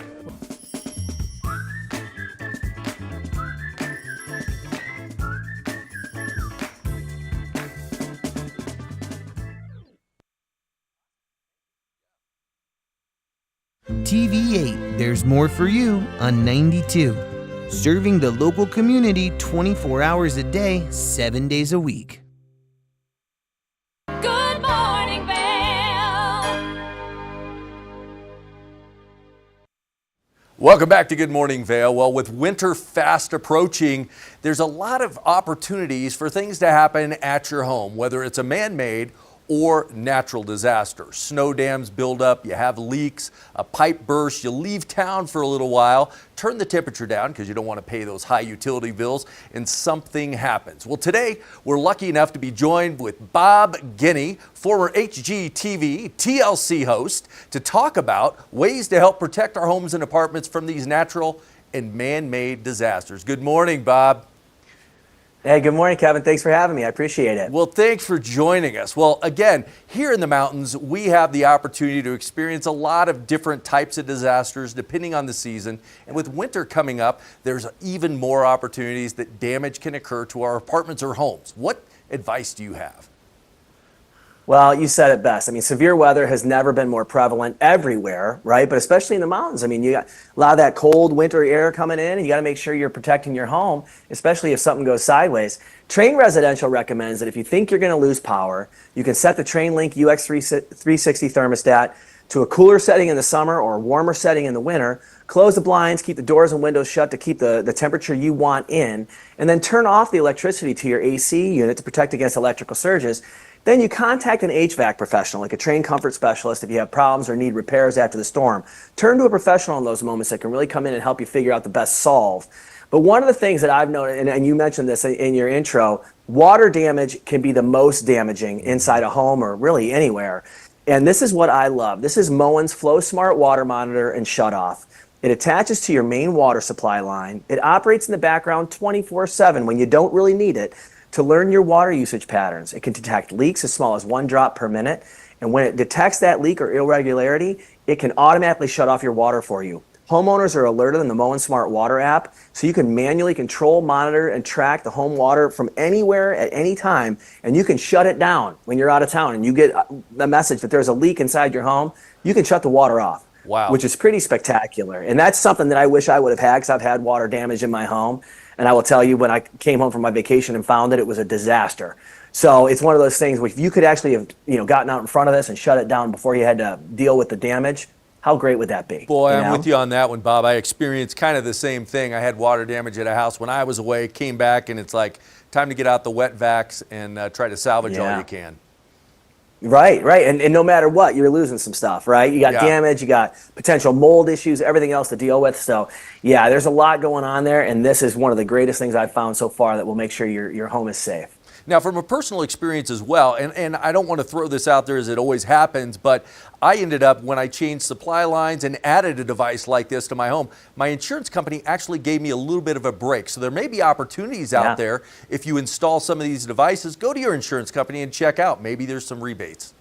TV8, there's more for you on 92. Serving the local community 24 hours a day, 7 days a week. Good morning, Vail. Welcome back to Good Morning Vail. Well, with winter fast approaching, there's a lot of opportunities for things to happen at your home, whether it's a man-made or natural disaster. Snow dams build up, you have leaks, a pipe burst, you leave town for a little while, turn the temperature down because you don't want to pay those high utility bills, and something happens. Well, today we're lucky enough to be joined with Bob Guiney, former HGTV TLC host, to talk about ways to help protect our homes and apartments from these natural and man-made disasters. Good morning, Bob. Hey, good morning, Kevin. Thanks for having me. I appreciate it. Well, thanks for joining us. Well, again, here in the mountains, we have the opportunity to experience a lot of different types of disasters depending on the season. And with winter coming up, there's even more opportunities that damage can occur to our apartments or homes. What advice do you have? Well, you said it best. I mean, severe weather has never been more prevalent everywhere, right? But especially in the mountains. I mean, you got a lot of that cold winter air coming in, and you got to make sure you're protecting your home, especially if something goes sideways. Train Residential recommends that if you think you're going to lose power, you can set the TrainLink UX360 thermostat to a cooler setting in the summer or a warmer setting in the winter. Close the blinds, keep the doors and windows shut to keep the temperature you want in, and then turn off the electricity to your AC unit to protect against electrical surges. Then you contact an HVAC professional, like a Train Comfort Specialist, if you have problems or need repairs after the storm. Turn to a professional in those moments that can really come in and help you figure out the best solve. But one of the things that I've noticed, and you mentioned this in your intro, water damage can be the most damaging inside a home or really anywhere. And this is what I love. This is Moen's Flow Smart Water Monitor and Shutoff. It attaches to your main water supply line. It operates in the background 24/7 when you don't really need it, to learn your water usage patterns. It can detect leaks as small as 1 drop per minute. And when it detects that leak or irregularity, it can automatically shut off your water for you. Homeowners are alerted in the Moen Smart Water app, so you can manually control, monitor, and track the home water from anywhere at any time, and you can shut it down when you're out of town and you get a message that there's a leak inside your home. You can shut the water off. Wow. Which is pretty spectacular. And that's something that I wish I would have had, because I've had water damage in my home. And I will tell you, when I came home from my vacation and found it, it was a disaster. So it's one of those things where if you could actually have, gotten out in front of this and shut it down before you had to deal with the damage, how great would that be? Boy, I'm with you on that one, Bob. I experienced kind of the same thing. I had water damage at a house when I was away, came back, and it's like time to get out the wet vacs and try to salvage all you can. Right. And no matter what, you're losing some stuff, right? You got damage, you got potential mold issues, everything else to deal with. So, yeah, there's a lot going on there, and this is one of the greatest things I've found so far that will make sure your home is safe. Now, from a personal experience as well, and I don't want to throw this out there as it always happens, but I ended up, when I changed supply lines and added a device like this to my home, my insurance company actually gave me a little bit of a break. So there may be opportunities out there. If you install some of these devices, go to your insurance company and check out. Maybe there's some rebates.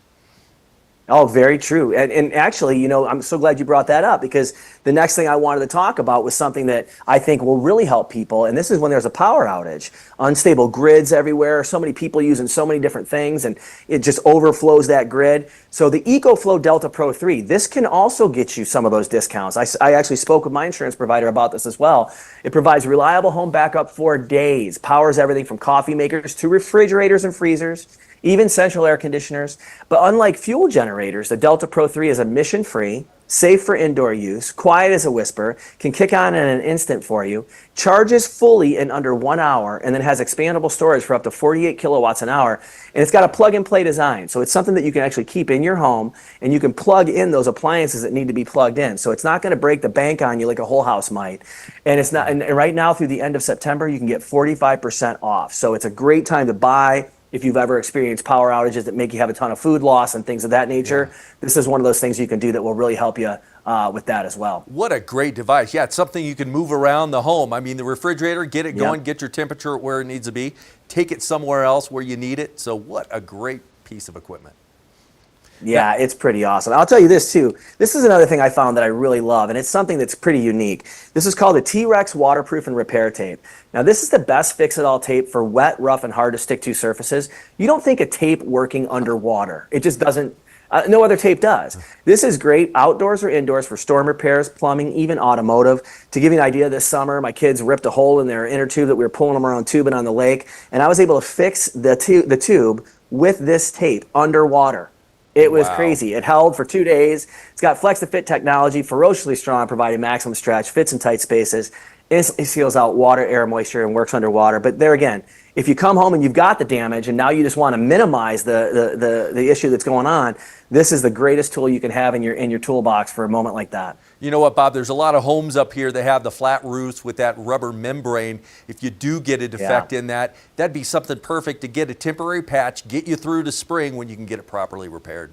Oh, very true. And actually, I'm so glad you brought that up, because the next thing I wanted to talk about was something that I think will really help people. And this is when there's a power outage, unstable grids everywhere, so many people using so many different things, and it just overflows that grid. So the EcoFlow Delta Pro 3, this can also get you some of those discounts. I actually spoke with my insurance provider about this as well. It provides reliable home backup for days, powers everything from coffee makers to refrigerators and freezers, even central air conditioners. But unlike fuel generators, the Delta Pro 3 is emission-free, safe for indoor use, quiet as a whisper, can kick on in an instant for you, charges fully in under 1 hour, and then has expandable storage for up to 48 kilowatts an hour. And it's got a plug-and-play design, so it's something that you can actually keep in your home, and you can plug in those appliances that need to be plugged in. So it's not going to break the bank on you like a whole house might. And it's not. And right now, through the end of September, you can get 45% off. So it's a great time to buy. If you've ever experienced power outages that make you have a ton of food loss and things of that nature, this is one of those things you can do that will really help you with that as well. What a great device. Yeah, it's something you can move around the home. I mean, the refrigerator, get it going, get your temperature where it needs to be, take it somewhere else where you need it. So what a great piece of equipment. Yeah, it's pretty awesome. I'll tell you this too. This is another thing I found that I really love, and it's something that's pretty unique. This is called a T-Rex waterproof and repair tape. Now, this is the best fix-it-all tape for wet, rough, and hard to stick to surfaces. You don't think a tape working underwater. It just doesn't. No other tape does. This is great outdoors or indoors for storm repairs, plumbing, even automotive. To give you an idea, this summer my kids ripped a hole in their inner tube that we were pulling them around tubing on the lake, and I was able to fix the tube with this tape underwater. It was crazy. It held for 2 days. It's got flex to fit technology, ferociously strong, providing maximum stretch, fits in tight spaces, instantly seals out water, air, moisture, and works underwater. But there again, if you come home and you've got the damage and now you just want to minimize the issue that's going on, this is the greatest tool you can have in your toolbox for a moment like that. You know what, Bob? There's a lot of homes up here that have the flat roofs with that rubber membrane. If you do get a defect in that, that'd be something perfect to get a temporary patch, get you through to spring when you can get it properly repaired.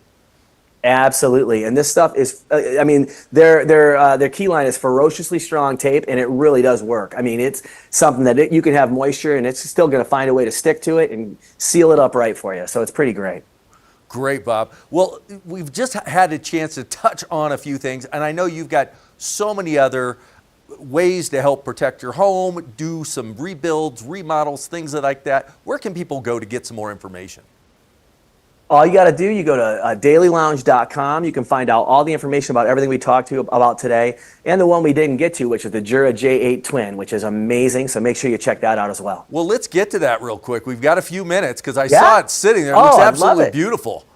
Absolutely, and this stuff is, I mean, their key line is ferociously strong tape, and it really does work. I mean, it's something that you can have moisture, and it's still going to find a way to stick to it and seal it up right for you, so it's pretty great. Great, Bob. Well, we've just had a chance to touch on a few things, and I know you've got so many other ways to help protect your home, do some rebuilds, remodels, things like that. Where can people go to get some more information? All you got to do, you go to dailylounge.com. You can find out all the information about everything we talked to about today, and the one we didn't get to, which is the Jura J8 Twin, which is amazing. So make sure you check that out as well. Well, let's get to that real quick. We've got a few minutes because I saw it sitting there. It looks absolutely beautiful.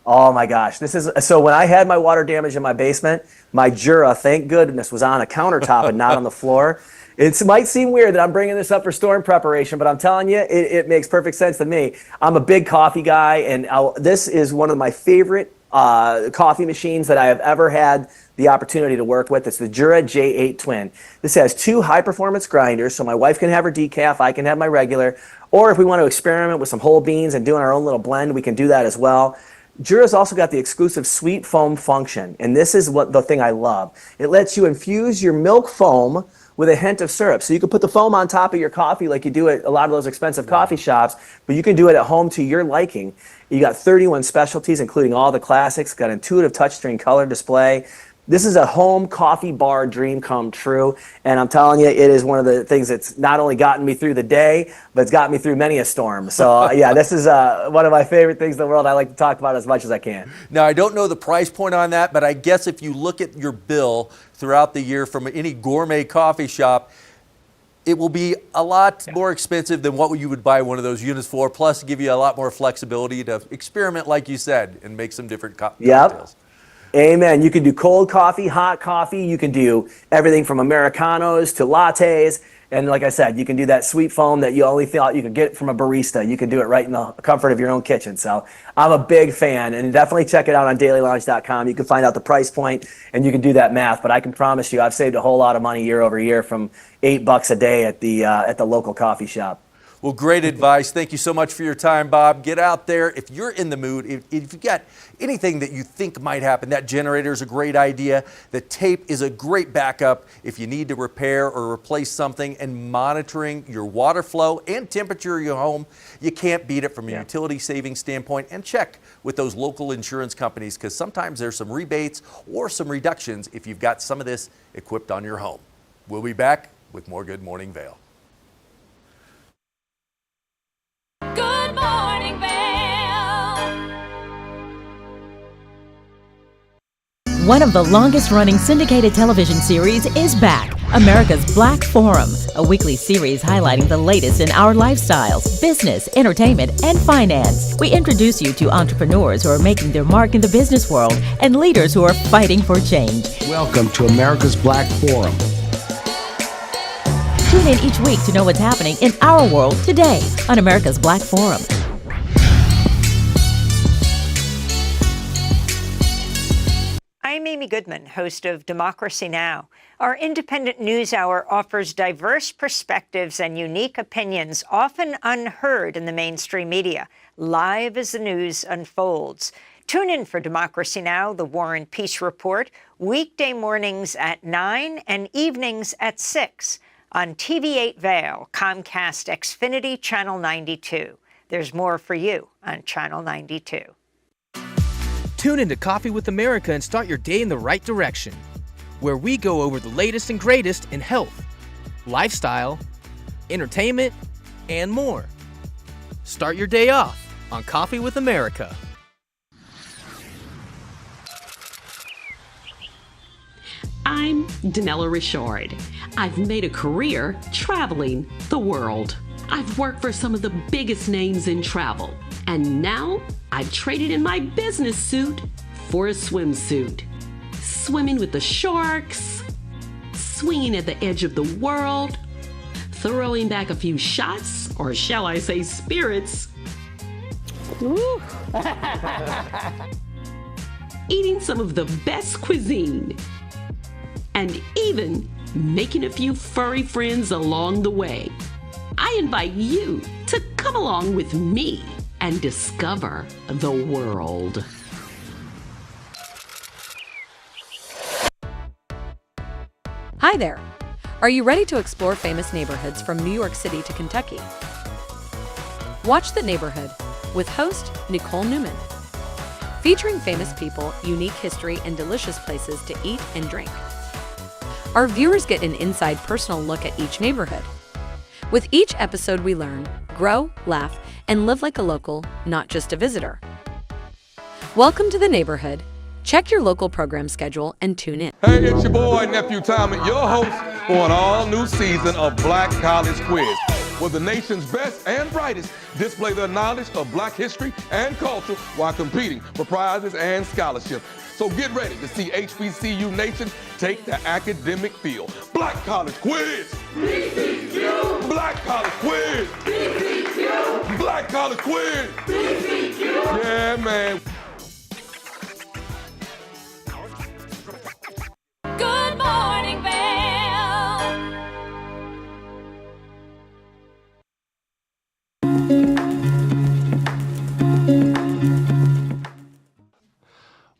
Oh my gosh, this is so. When I had my water damage in my basement, my Jura, thank goodness, was on a countertop and not on the floor. It might seem weird that I'm bringing this up for storm preparation, but I'm telling you, it makes perfect sense to me. I'm a big coffee guy, and this is one of my favorite coffee machines that I have ever had the opportunity to work with. It's the Jura J8 Twin. This has 2 high-performance grinders, so my wife can have her decaf, I can have my regular, or if we want to experiment with some whole beans and doing our own little blend, we can do that as well. Jura's also got the exclusive sweet foam function, and this is the thing I love. It lets you infuse your milk foam with a hint of syrup. So you can put the foam on top of your coffee like you do at a lot of those expensive coffee shops, but you can do it at home to your liking. You got 31 specialties, including all the classics, got intuitive touchscreen color display. This is a home coffee bar dream come true, and I'm telling you, it is one of the things that's not only gotten me through the day, but it's gotten me through many a storm. So yeah, this is one of my favorite things in the world. I like to talk about as much as I can. Now, I don't know the price point on that, but I guess if you look at your bill throughout the year from any gourmet coffee shop, it will be a lot more expensive than what you would buy one of those units for, plus give you a lot more flexibility to experiment, like you said, and make some different cocktails. Amen. You can do cold coffee, hot coffee. You can do everything from Americanos to lattes. And like I said, you can do that sweet foam that you only thought you could get from a barista. You can do it right in the comfort of your own kitchen. So I'm a big fan, and definitely check it out on dailylounge.com. You can find out the price point, and you can do that math. But I can promise you, I've saved a whole lot of money year over year from $8 a day at the local coffee shop. Well, great advice. Thank you so much for your time, Bob. Get out there. If you're in the mood, if you've got anything that you think might happen, that generator is a great idea. The tape is a great backup if you need to repair or replace something, and monitoring your water flow and temperature of your home. You can't beat it from a utility saving standpoint. And check with those local insurance companies, because sometimes there's some rebates or some reductions if you've got some of this equipped on your home. We'll be back with more Good Morning Vail. Good morning, Vail. One of the longest running syndicated television series is back. America's Black Forum, a weekly series highlighting the latest in our lifestyles, business, entertainment, and finance. We introduce you to entrepreneurs who are making their mark in the business world and leaders who are fighting for change. Welcome to America's Black Forum. Tune in each week to know what's happening in our world today on America's Black Forum. I'm Amy Goodman, host of Democracy Now! Our independent news hour offers diverse perspectives and unique opinions, often unheard in the mainstream media, live as the news unfolds. Tune in for Democracy Now!, the War and Peace Report, weekday mornings at 9 and evenings at 6 on TV8 Vail, Comcast Xfinity Channel 92. There's more for you on Channel 92. Tune into Coffee with America and start your day in the right direction, where we go over the latest and greatest in health, lifestyle, entertainment, and more. Start your day off on Coffee with America. I'm Danella Richard. I've made a career traveling the world. I've worked for some of the biggest names in travel, and now I've traded in my business suit for a swimsuit. Swimming with the sharks, swinging at the edge of the world, throwing back a few shots, or shall I say spirits. Eating some of the best cuisine, and even making a few furry friends along the way. I invite you to come along with me and discover the world. Hi there. Are you ready to explore famous neighborhoods from New York City to Kentucky? Watch The Neighborhood with host Nicole Newman. Featuring famous people, unique history, and delicious places to eat and drink. Our viewers get an inside personal look at each neighborhood. With each episode we learn, grow, laugh, and live like a local, not just a visitor. Welcome to The Neighborhood. Check your local program schedule and tune in. Hey, it's your boy, Nephew Tommy, your host for an all-new season of Black College Quiz, where the nation's best and brightest display their knowledge of Black history and culture while competing for prizes and scholarships. So get ready to see HBCU Nation take the academic field. Black College Quiz! BCQ! Black College Quiz! BCQ! Black College Quiz! BCQ! Yeah, man. Good morning, Vail.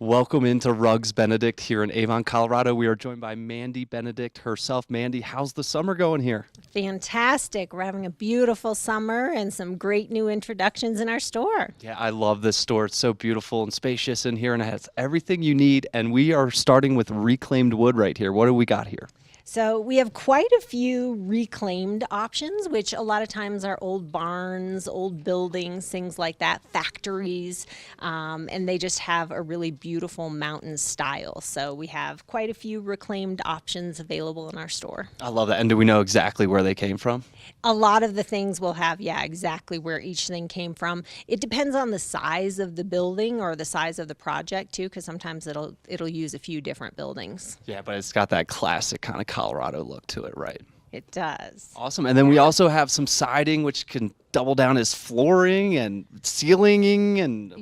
Welcome into Rugs Benedict here in Avon, Colorado. We are joined by Mandy Benedict herself. Mandy, how's the summer going here? Fantastic. We're having a beautiful summer and some great new introductions in our store. Yeah, I love this store. It's so beautiful and spacious in here, and it has everything you need. And we are starting with reclaimed wood right here. What do we got here? So we have quite a few reclaimed options, which a lot of times are old barns, old buildings, things like that, factories, and they just have a really beautiful mountain style. So we have quite a few reclaimed options available in our store. I love that. And do we know exactly where they came from? A lot of the things will have, exactly where each thing came from. It depends on the size of the building or the size of the project too, because sometimes it'll use a few different buildings. Yeah, but it's got that classic kind of Colorado look to it, right? It does. Awesome. And then we also have some siding, which can double down as flooring and ceilinging. And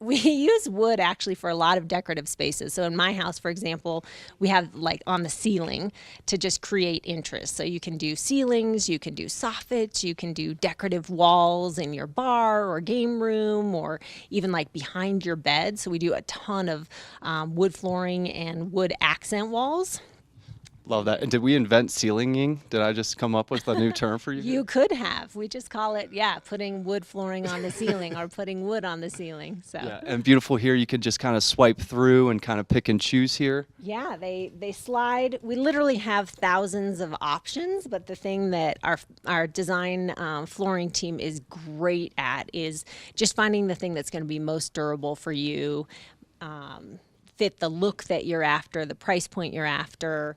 we use wood actually for a lot of decorative spaces. So in my house, for example, we have like on the ceiling to just create interest. So you can do ceilings, you can do soffits, you can do decorative walls in your bar or game room, or even like behind your bed. So we do a ton of wood flooring and wood accent walls. Love that. And did we invent ceilinging? Did I just come up with a new term for you? You could have. We just call it, putting wood flooring on the ceiling or putting wood on the ceiling. So. Yeah, and beautiful here. You can just kind of swipe through and kind of pick and choose here. Yeah, they slide. We literally have thousands of options, but the thing that our design flooring team is great at is just finding the thing that's going to be most durable for you, fit the look that you're after, the price point you're after.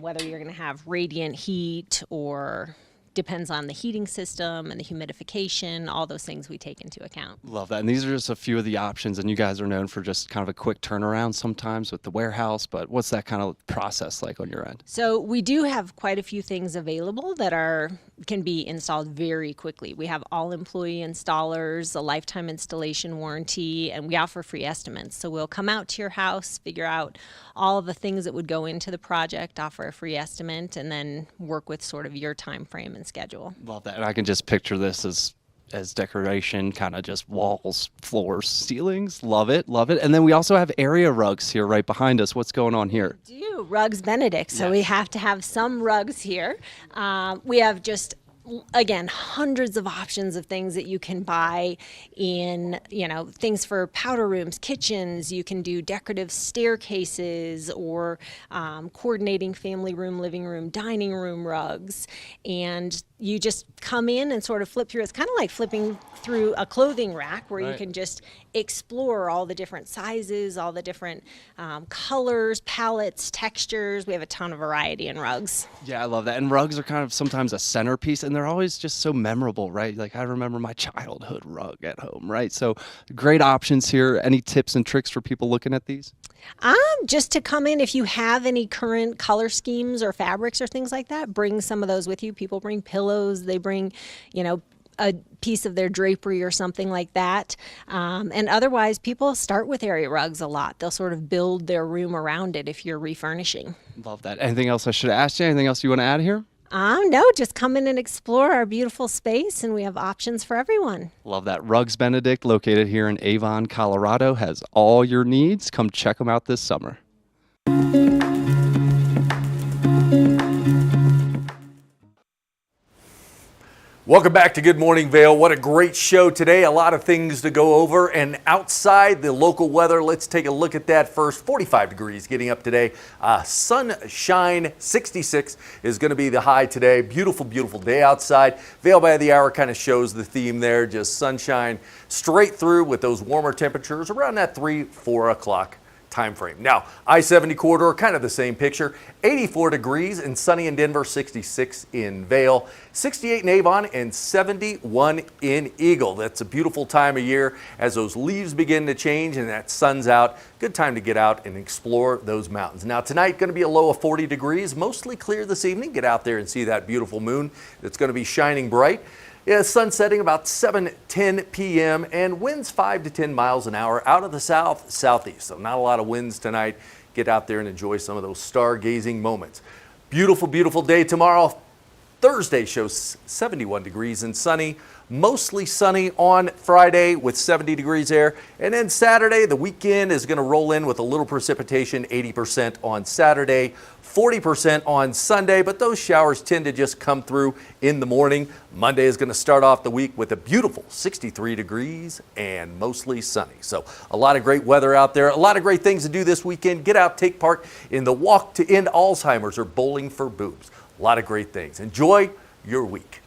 whether you're going to have radiant heat or depends on the heating system and the humidification, all those things we take into account. Love that. And these are just a few of the options, and you guys are known for just kind of a quick turnaround sometimes with the warehouse, but what's that kind of process like on your end? So we do have quite a few things available that can be installed very quickly. We have all employee installers, a lifetime installation warranty, and we offer free estimates. So we'll come out to your house, figure out all of the things that would go into the project, offer a free estimate, and then work with sort of your time frame and schedule. Love that. And I can just picture this as decoration, kind of just walls, floors, ceilings. Love it, love it. And then we also have area rugs here right behind us. What's going on here? We do, Rugs Benedict. So we have to have some rugs here. We have just, again, hundreds of options of things that you can buy in, things for powder rooms, kitchens. You can do decorative staircases or coordinating family room, living room, dining room rugs. And you just come in and sort of flip through. It's kind of like flipping through a clothing rack where you can just explore all the different sizes, all the different colors, palettes, textures. We have a ton of variety in rugs. Yeah, I love that. And rugs are kind of sometimes a centerpiece, and they're always just so memorable, right? Like I remember my childhood rug at home, right? So great options here. Any tips and tricks for people looking at these? Just to come in, if you have any current color schemes or fabrics or things like that, bring some of those with you. People bring pillows, they bring, a piece of their drapery or something like that. And otherwise, people start with area rugs a lot. They'll sort of build their room around it if you're refurnishing. Love that. Anything else I should ask you? Anything else you want to add here? No, just come in and explore our beautiful space, and we have options for everyone. Love that. Rugs Benedict, located here in Avon, Colorado, has all your needs. Come check them out this summer. Welcome back to Good Morning Vail. What a great show today. A lot of things to go over. And outside, the local weather, let's take a look at that first. 45 degrees getting up today. Sunshine, 66 is going to be the high today. Beautiful, beautiful day outside. Vail by the Hour kind of shows the theme there. Just sunshine straight through with those warmer temperatures around that 3-4 o'clock time frame. Now, I-70 corridor, kind of the same picture. 84 degrees and sunny in Denver, 66 in Vail, 68 in Avon, and 71 in Eagle. That's a beautiful time of year as those leaves begin to change and that sun's out. Good time to get out and explore those mountains. Now, tonight going to be a low of 40 degrees, mostly clear this evening. Get out there and see that beautiful moon that's going to be shining bright. Yeah, sun setting about 7:10 p.m. and winds 5 to 10 miles an hour out of the southeast. So not a lot of winds tonight. Get out there and enjoy some of those stargazing moments. Beautiful, beautiful day tomorrow. Thursday shows 71 degrees and sunny. Mostly sunny on Friday with 70 degrees there. And then Saturday, the weekend is going to roll in with a little precipitation, 80% on Saturday, 40% on Sunday, but those showers tend to just come through in the morning. Monday is going to start off the week with a beautiful 63 degrees and mostly sunny. So a lot of great weather out there, a lot of great things to do this weekend. Get out, take part in the Walk to End Alzheimer's or Bowling for Boobs. A lot of great things. Enjoy your week.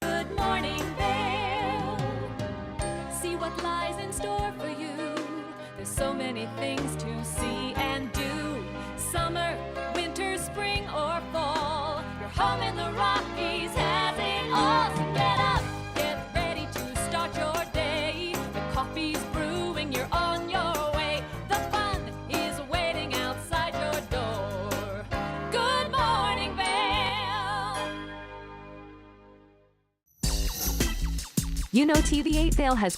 Good morning, Vail. See what lies in store for you. There's so many things to see and do. Summer, winter, spring, or fall. Your home in the Rockies has it all. So get up, get ready to start your day. The coffee's brewing, you're on your way. The fun is waiting outside your door. Good morning, Vail. You know TV8 Vail has